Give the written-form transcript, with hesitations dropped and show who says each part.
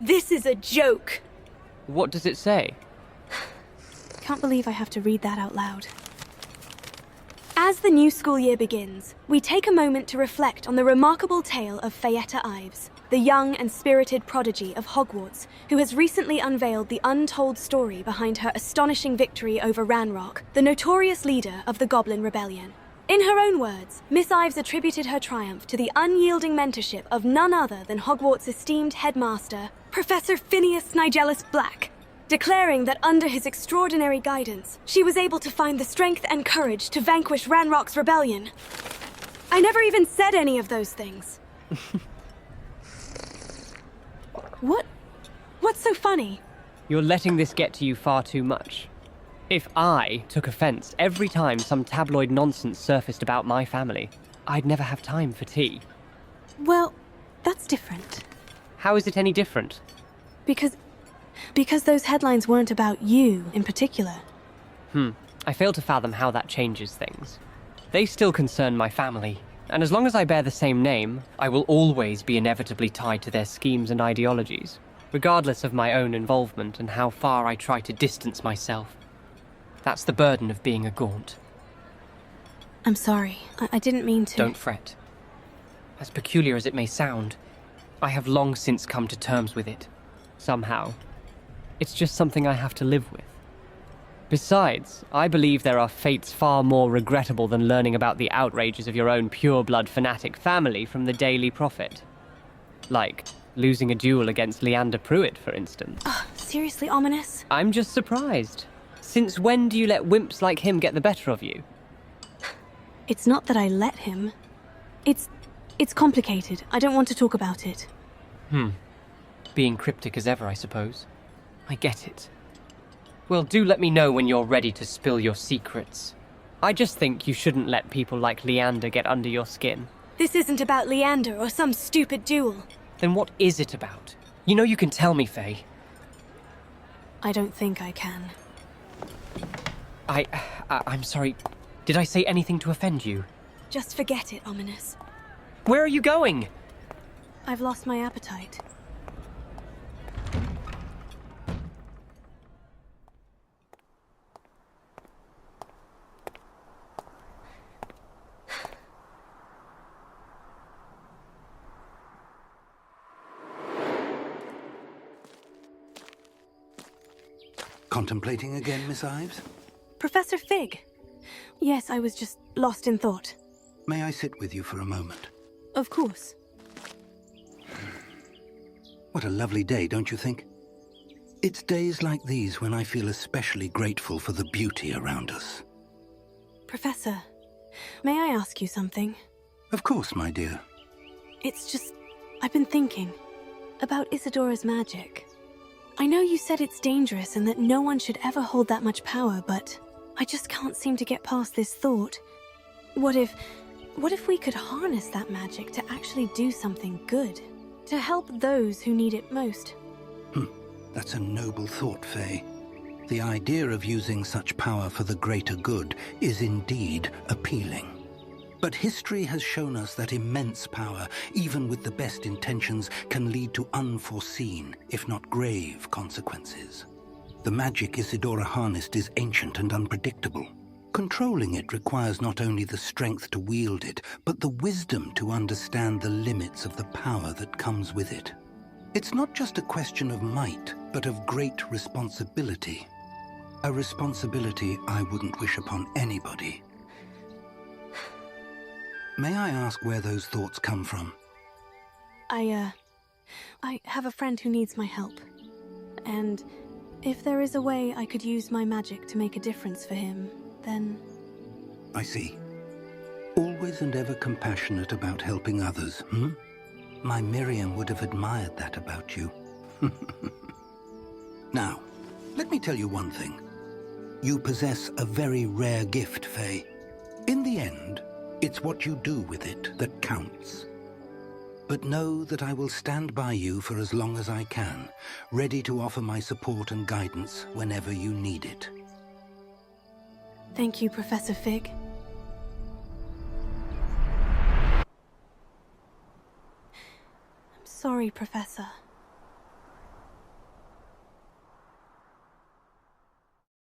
Speaker 1: This is a joke!
Speaker 2: What does it say?
Speaker 1: Can't believe I have to read that out loud. As the new school year begins, we take a moment to reflect on the remarkable tale of Fayetta Ives, the young and spirited prodigy of Hogwarts, who has recently unveiled the untold story behind her astonishing victory over Ranrock, the notorious leader of the Goblin Rebellion. In her own words, Miss Ives attributed her triumph to the unyielding mentorship of none other than Hogwarts' esteemed headmaster, Professor Phineas Nigellus Black, declaring that under his extraordinary guidance, she was able to find the strength and courage to vanquish Ranrock's rebellion. I never even said any of those things. What's so funny?
Speaker 2: You're letting this get to you far too much. If I took offense every time some tabloid nonsense surfaced about my family, I'd never have time for tea.
Speaker 1: Well, that's different.
Speaker 2: How is it any different?
Speaker 1: Because those headlines weren't about you in particular.
Speaker 2: I fail to fathom how that changes things. They still concern my family, and as long as I bear the same name, I will always be inevitably tied to their schemes and ideologies, regardless of my own involvement and how far I try to distance myself. That's the burden of being a Gaunt.
Speaker 1: I'm sorry. I didn't mean to...
Speaker 2: Don't fret. As peculiar as it may sound, I have long since come to terms with it. Somehow. It's just something I have to live with. Besides, I believe there are fates far more regrettable than learning about the outrages of your own pure-blood fanatic family from the Daily Prophet. Like losing a duel against Leander Pruitt, for instance.
Speaker 1: Seriously ominous?
Speaker 2: I'm just surprised. Since when do you let wimps like him get the better of you?
Speaker 1: It's not that I let him. It's complicated. I don't want to talk about it.
Speaker 2: Being cryptic as ever, I suppose. I get it. Well, do let me know when you're ready to spill your secrets. I just think you shouldn't let people like Leander get under your skin.
Speaker 1: This isn't about Leander or some stupid duel.
Speaker 2: Then what is it about? You know you can tell me, Faye.
Speaker 1: I don't think I can.
Speaker 2: I'm sorry. Did I say anything to offend you?
Speaker 1: Just forget it, Ominous.
Speaker 2: Where are you going?
Speaker 1: I've lost my appetite.
Speaker 3: Contemplating again, Miss Ives?
Speaker 1: Professor Fig. Yes, I was just lost in thought.
Speaker 3: May I sit with you for a moment?
Speaker 1: Of course.
Speaker 3: What a lovely day, don't you think? It's days like these when I feel especially grateful for the beauty around us.
Speaker 1: Professor, may I ask you something?
Speaker 3: Of course, my dear.
Speaker 1: It's just, I've been thinking about Isadora's magic. I know you said it's dangerous and that no one should ever hold that much power, but I just can't seem to get past this thought. What if we could harness that magic to actually do something good? To help those who need it most?
Speaker 3: That's a noble thought, Faye. The idea of using such power for the greater good is indeed appealing. But history has shown us that immense power, even with the best intentions, can lead to unforeseen, if not grave, consequences. The magic Isidora harnessed is ancient and unpredictable. Controlling it requires not only the strength to wield it, but the wisdom to understand the limits of the power that comes with it. It's not just a question of might, but of great responsibility. A responsibility I wouldn't wish upon anybody. May I ask where those thoughts come from?
Speaker 1: I have a friend who needs my help. And if there is a way I could use my magic to make a difference for him, then...
Speaker 3: I see. Always and ever compassionate about helping others, My Miriam would have admired that about you. Now, let me tell you one thing. You possess a very rare gift, Faye. In the end, it's what you do with it that counts. But know that I will stand by you for as long as I can, ready to offer my support and guidance whenever you need it.
Speaker 1: Thank you, Professor Fig. I'm sorry, Professor.